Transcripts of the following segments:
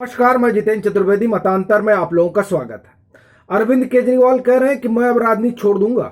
नमस्कार, मैं जितेंद्र चतुर्वेदी। मतांतर में आप लोगों का स्वागत है। अरविंद केजरीवाल कह रहे हैं कि मैं अब राजनीति छोड़ दूंगा।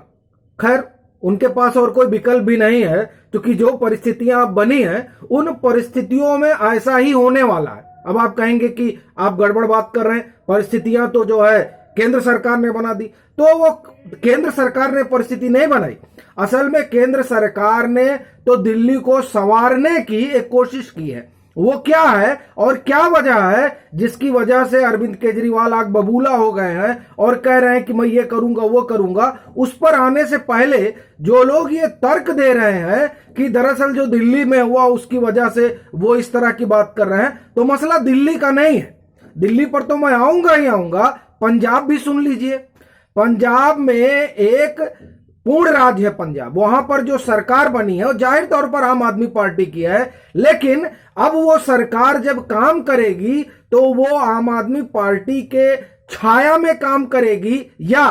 खैर, उनके पास और कोई विकल्प भी नहीं है, क्योंकि जो परिस्थितियां अब बनी हैं उन परिस्थितियों में ऐसा ही होने वाला है। अब आप कहेंगे कि आप गड़बड़ बात कर रहे हैं, परिस्थितियां तो जो है केंद्र सरकार ने बना दी। तो वो केंद्र सरकार ने परिस्थिति नहीं बनाई। असल में केंद्र सरकार ने तो दिल्ली को संवारने की एक कोशिश की है। वो क्या है और क्या वजह है जिसकी वजह से अरविंद केजरीवाल आग बबूला हो गए हैं और कह रहे हैं कि मैं ये करूंगा वो करूंगा। उस पर आने से पहले जो लोग ये तर्क दे रहे हैं कि दरअसल जो दिल्ली में हुआ उसकी वजह से वो इस तरह की बात कर रहे हैं, तो मसला दिल्ली का नहीं है। दिल्ली पर तो मैं आऊंगा ही आऊंगा। पंजाब भी सुन लीजिए। पंजाब में एक पूर्ण राज्य है पंजाब। वहां पर जो सरकार बनी है वो जाहिर तौर पर आम आदमी पार्टी की है, लेकिन अब वो सरकार जब काम करेगी तो वो आम आदमी पार्टी के छाया में काम करेगी या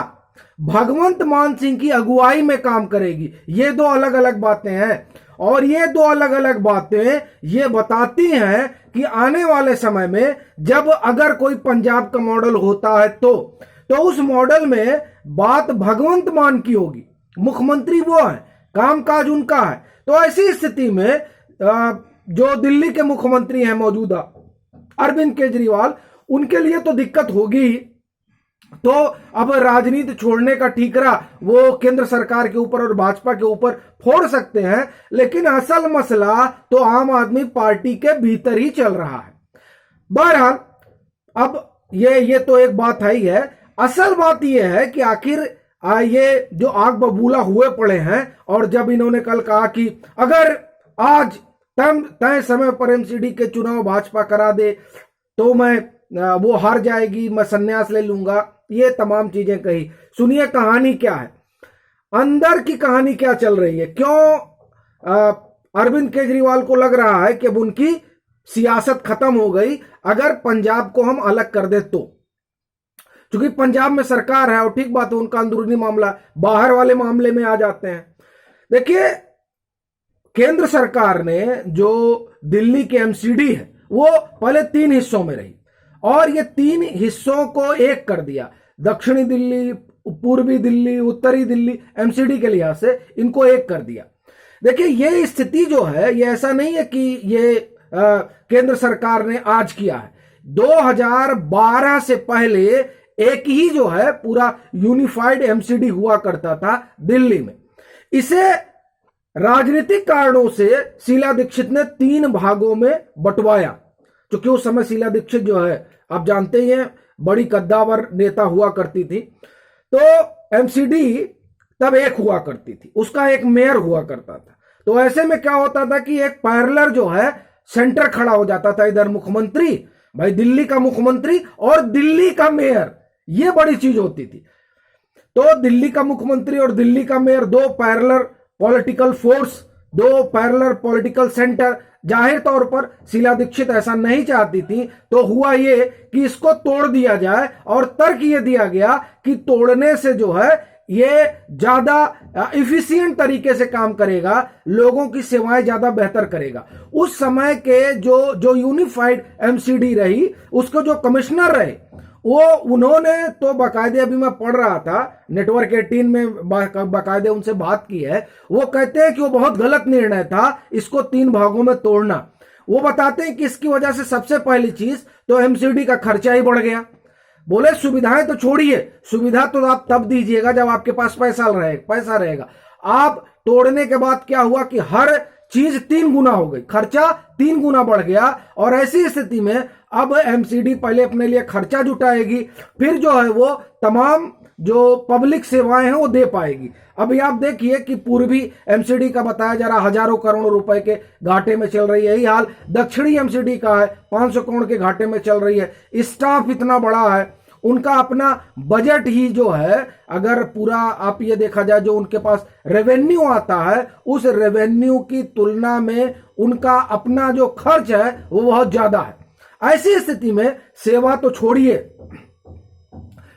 भगवंत मान सिंह की अगुवाई में काम करेगी। ये दो अलग अलग बातें हैं, और ये दो अलग अलग बातें ये बताती हैं कि आने वाले समय में जब अगर कोई पंजाब का मॉडल होता है तो उस मॉडल में बात भगवंत मान की होगी। मुख्यमंत्री वो है, कामकाज उनका है। तो ऐसी स्थिति में जो दिल्ली के मुख्यमंत्री हैं मौजूदा अरविंद केजरीवाल, उनके लिए तो दिक्कत होगी। तो अब राजनीति छोड़ने का ठीकरा वो केंद्र सरकार के ऊपर और भाजपा के ऊपर फोड़ सकते हैं, लेकिन असल मसला तो आम आदमी पार्टी के भीतर ही चल रहा है। बहरहाल, अब ये तो एक बात है ही है। असल बात यह है कि आखिर ये जो आग बबूला हुए पड़े हैं, और जब इन्होंने कल कहा कि अगर आज तय समय पर एमसीडी के चुनाव भाजपा करा दे तो मैं वो हार जाएगी, मैं संन्यास ले लूंगा, ये तमाम चीजें कही। सुनिए कहानी क्या है, अंदर की कहानी क्या चल रही है। क्यों अरविंद केजरीवाल को लग रहा है कि अब उनकी सियासत खत्म हो गई अगर पंजाब को हम अलग कर दे तो। क्योंकि पंजाब में सरकार है और ठीक बात है, उनका अंदरूनी मामला, बाहर वाले मामले में आ जाते हैं। देखिए, केंद्र सरकार ने जो दिल्ली के एमसीडी है वो पहले 3 हिस्सों में रही, और ये 3 हिस्सों को एक कर दिया। दक्षिणी दिल्ली, पूर्वी दिल्ली, उत्तरी दिल्ली, एमसीडी के लिहाज से इनको एक कर दिया। देखिए, ये स्थिति जो है ये ऐसा नहीं है कि ये केंद्र सरकार ने आज किया है। 2012 से पहले एक ही जो है पूरा यूनिफाइड एमसीडी हुआ करता था दिल्ली में। इसे राजनीतिक कारणों से शीला दीक्षित ने 3 भागों में बंटवाया, क्योंकि उस समय शीला दीक्षित जो है आप जानते ही हैं बड़ी कद्दावर नेता हुआ करती थी। तो एमसीडी तब एक हुआ करती थी, उसका एक मेयर हुआ करता था। तो ऐसे में क्या होता था कि एक पैरेलल जो है सेंटर खड़ा हो जाता था। इधर मुख्यमंत्री, भाई दिल्ली का मुख्यमंत्री, और दिल्ली का मेयर, ये बड़ी चीज होती थी। तो दिल्ली का मुख्यमंत्री और दिल्ली का mayor, 2 parallel political force, 2 parallel political centre. जाहिर तौर पर शीला दीक्षित ऐसा नहीं चाहती थी, तो हुआ ये कि इसको तोड़ दिया जाए, और तर्क ये दिया गया कि तोड़ने से जो है ये ज्यादा इफिशिएंट तरीके से काम करेगा, लोगों की सेवाएं ज्यादा बेहतर करेगा। उस समय के जो यूनिफाइड एमसीडी रही, उसको जो कमिश्नर रहे वो उन्होंने तो बाकायदे, अभी मैं पढ़ रहा था नेटवर्क 18 में बाकायदे उनसे बात की है। वो कहते हैं कि वो बहुत गलत निर्णय था इसको 3 भागों में तोड़ना। वो बताते हैं कि इसकी वजह से सबसे पहली चीज तो एमसीडी का खर्चा ही बढ़ गया। बोले सुविधाएं तो छोड़िए, सुविधा तो आप तब दीजिएगा जब आपके पास पैसा रहेगा। आप तोड़ने के बाद क्या हुआ कि हर चीज 3 गुना हो गई, खर्चा 3 गुना बढ़ गया। और ऐसी स्थिति में अब एमसीडी पहले अपने लिए खर्चा जुटाएगी, फिर जो है वो तमाम जो पब्लिक सेवाएं हैं वो दे पाएगी। अभी आप देखिए कि पूर्वी एमसीडी का बताया जा रहा हजारों करोड़ रुपए के घाटे में चल रही है। यही हाल दक्षिणी एमसीडी का है, 500 करोड़ के घाटे में चल रही है। स्टाफ इतना बड़ा है, उनका अपना बजट ही जो है, अगर पूरा आप ये देखा जाए जो उनके पास रेवेन्यू आता है, उस रेवेन्यू की तुलना में उनका अपना जो खर्च है वो बहुत ज्यादा है। ऐसी स्थिति में सेवा तो छोड़िए,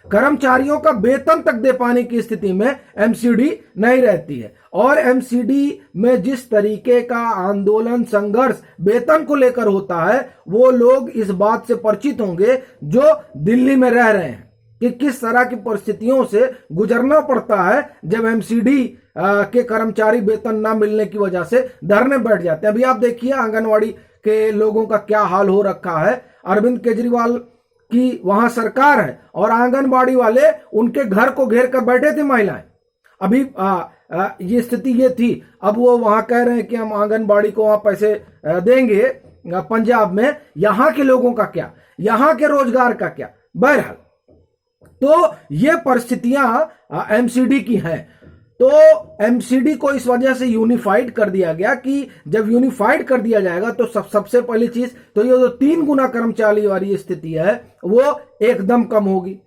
कर्मचारियों का वेतन तक दे पाने की स्थिति में एमसीडी नहीं रहती है। और एमसीडी में जिस तरीके का आंदोलन संघर्ष वेतन को लेकर होता है, वो लोग इस बात से परिचित होंगे जो दिल्ली में रह रहे हैं कि किस तरह की परिस्थितियों से गुजरना पड़ता है जब एमसीडी के कर्मचारी वेतन ना मिलने की वजह से धरने बैठ जाते हैं। अभी आप देखिए आंगनवाड़ी के लोगों का क्या हाल हो रखा है। अरविंद केजरीवाल की वहां सरकार है और आंगनबाड़ी वाले उनके घर को घेर कर बैठे थे महिलाएं। अभी ये स्थिति ये थी। अब वो वहां कह रहे हैं कि हम आंगनबाड़ी को वहां पैसे देंगे पंजाब में। यहां के लोगों का क्या, यहां के रोजगार का क्या। बहरहाल तो ये परिस्थितियां एमसीडी की हैं। तो एमसीडी को इस वजह से यूनिफाइड कर दिया गया कि जब यूनिफाइड कर दिया जाएगा तो सबसे पहली चीज तो ये जो 3 गुना कर्मचारी वाली स्थिति है वो एकदम कम होगी,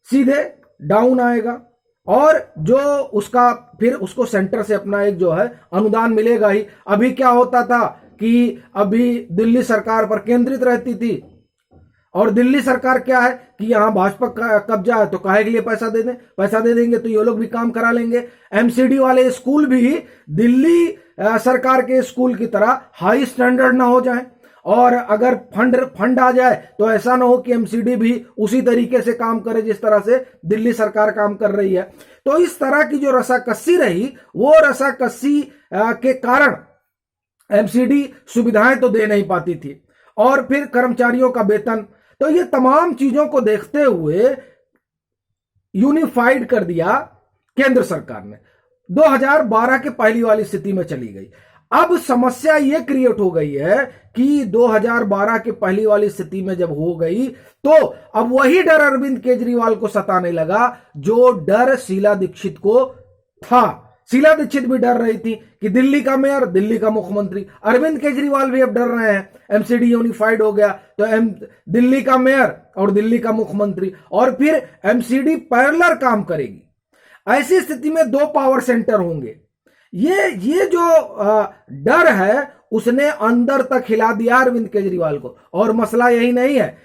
सीधे डाउन आएगा। और जो उसका फिर उसको सेंटर से अपना एक जो है अनुदान मिलेगा ही। अभी क्या होता था कि अभी दिल्ली सरकार पर केंद्रित रहती थी और दिल्ली सरकार क्या है कि यहां भाजपा का कब्जा है तो काहे के लिए पैसा दे दें, पैसा दे देंगे तो ये लोग भी काम करा लेंगे। एमसीडी वाले स्कूल भी दिल्ली सरकार के स्कूल की तरह हाई स्टैंडर्ड ना हो जाए और अगर फंड आ जाए तो ऐसा ना हो कि एमसीडी भी उसी तरीके से काम करे जिस तरह से दिल्ली सरकार काम कर रही है। तो इस तरह की जो रसाकस्सी रही वो रसाकस्सी के कारण एमसीडी सुविधाएं तो दे नहीं पाती थी। और फिर कर्मचारियों का वेतन, तो ये तमाम चीजों को देखते हुए यूनिफाइड कर दिया केंद्र सरकार ने। 2012 के पहली वाली स्थिति में चली गई। अब समस्या ये क्रिएट हो गई है कि 2012 के पहली वाली स्थिति में जब हो गई तो अब वही डर अरविंद केजरीवाल को सताने लगा जो डर शीला दीक्षित को था। शीला दीक्षित भी डर रही थी कि दिल्ली का मेयर, दिल्ली का मुख्यमंत्री। अरविंद केजरीवाल भी अब डर रहे हैं, एमसीडी यूनिफाइड हो गया तो दिल्ली का मेयर और दिल्ली का मुख्यमंत्री, और फिर एमसीडी पैरेलल काम करेगी। ऐसी स्थिति में 2 पावर सेंटर होंगे। ये जो डर है उसने अंदर तक हिला दिया अरविंद केजरीवाल को। और मसला यही नहीं है,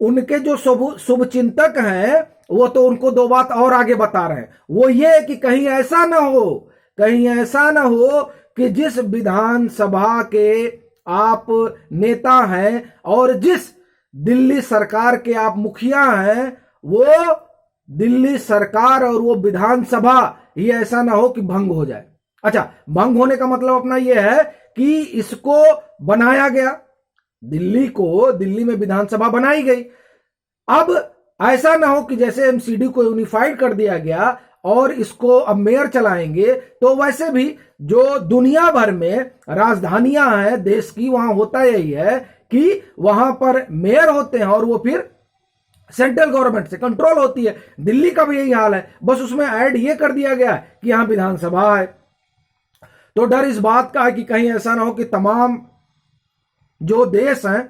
उनके जो शुभ चिंतक हैं वो तो उनको 2 बात और आगे बता रहे हैं। वो ये कि कहीं ऐसा ना हो कि जिस विधानसभा के आप नेता हैं और जिस दिल्ली सरकार के आप मुखिया हैं वो दिल्ली सरकार और वो विधानसभा ही ऐसा ना हो कि भंग हो जाए। अच्छा, भंग होने का मतलब अपना यह है कि इसको बनाया गया, दिल्ली में विधानसभा बनाई गई। अब ऐसा ना हो कि जैसे एमसीडी को यूनिफाइड कर दिया गया और इसको अब मेयर चलाएंगे, तो वैसे भी जो दुनिया भर में राजधानियां हैं देश की वहां होता यही है कि वहां पर मेयर होते हैं और वो फिर सेंट्रल गवर्नमेंट से कंट्रोल होती है। दिल्ली का भी यही हाल है, बस उसमें ऐड ये कर दिया गया कि यहां विधानसभा है। तो डर इस बात का है कि कहीं ऐसा ना हो कि तमाम जो देश हैं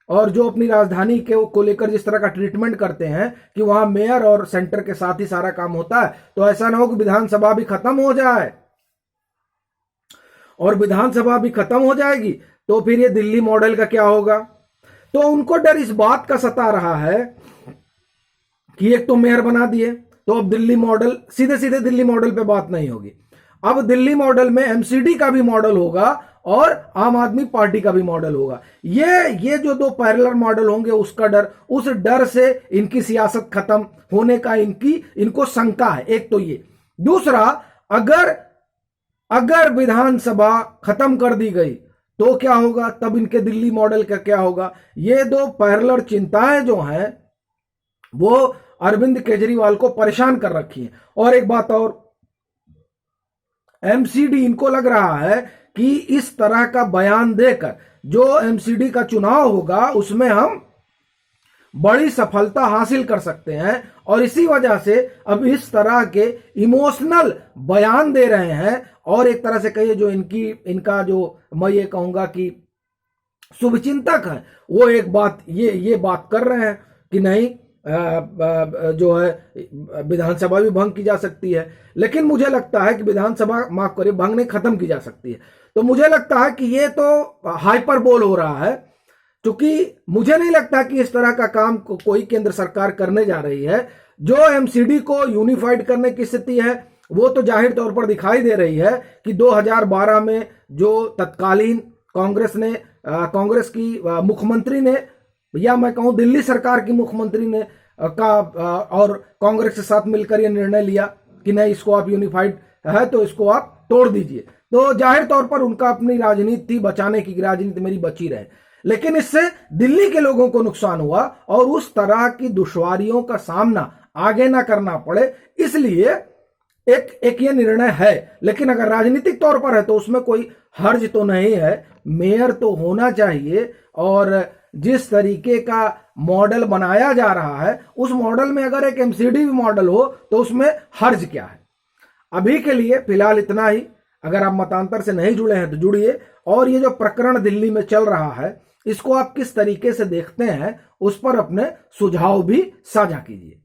और जो अपनी राजधानी को लेकर जिस तरह का ट्रीटमेंट करते हैं कि वहां मेयर और सेंटर के साथ ही सारा काम होता है, तो ऐसा ना हो कि विधानसभा भी खत्म हो जाए। और विधानसभा भी खत्म हो जाएगी तो फिर ये दिल्ली मॉडल का क्या होगा। तो उनको डर इस बात का सता रहा है कि एक तो मेयर बना दिए तो अब दिल्ली मॉडल, सीधे सीधे दिल्ली मॉडल पे बात नहीं होगी। अब दिल्ली मॉडल में एमसीडी का भी मॉडल होगा और आम आदमी पार्टी का भी मॉडल होगा। ये जो 2 पैरेलल मॉडल होंगे उसका डर, उस डर से इनकी सियासत खत्म होने का इनको शंका है। एक तो ये, दूसरा अगर विधानसभा खत्म कर दी गई तो क्या होगा, तब इनके दिल्ली मॉडल का क्या होगा। ये 2 पैरेलल चिंताएं जो हैं वो अरविंद केजरीवाल को परेशान कर रखी हैं। और एक बात और, एमसीडी इनको लग रहा है कि इस तरह का बयान देकर जो एमसीडी का चुनाव होगा उसमें हम बड़ी सफलता हासिल कर सकते हैं, और इसी वजह से अब इस तरह के इमोशनल बयान दे रहे हैं। और एक तरह से कहिए जो इनका जो मैं ये कहूंगा कि शुभचिंतक है वो एक बात ये बात कर रहे हैं कि नहीं जो है विधानसभा भी भंग की जा सकती है। लेकिन मुझे लगता है कि विधानसभा, माफ करिए, भंग नहीं, खत्म की जा सकती है। तो मुझे लगता है कि ये तो हाइपरबोल हो रहा है। चूंकि मुझे नहीं लगता कि इस तरह का काम कोई केंद्र सरकार करने जा रही है। जो एमसीडी को यूनिफाइड करने की स्थिति है वो तो जाहिर तौर पर दिखाई दे रही है कि 2012 में जो तत्कालीन कांग्रेस की मुख्यमंत्री ने, या मैं कहूं दिल्ली सरकार की मुख्यमंत्री ने और कांग्रेस के साथ मिलकर यह निर्णय लिया कि नहीं, इसको आप यूनिफाइड है तो इसको आप तोड़ दीजिए। तो जाहिर तौर पर उनका अपनी राजनीति थी, बचाने की राजनीति मेरी बची रहे, लेकिन इससे दिल्ली के लोगों को नुकसान हुआ और उस तरह की दुश्वारियों का सामना आगे ना करना पड़े, इसलिए एक ये निर्णय है। लेकिन अगर राजनीतिक तौर पर है तो उसमें कोई हर्ज तो नहीं है, मेयर तो होना चाहिए। और जिस तरीके का मॉडल बनाया जा रहा है उस मॉडल में अगर एक एमसीडी भी मॉडल हो तो उसमें हर्ज क्या है। अभी के लिए फिलहाल इतना ही। अगर आप मतांतर से नहीं जुड़े हैं तो जुड़िए, और ये जो प्रकरण दिल्ली में चल रहा है इसको आप किस तरीके से देखते हैं उस पर अपने सुझाव भी साझा कीजिए।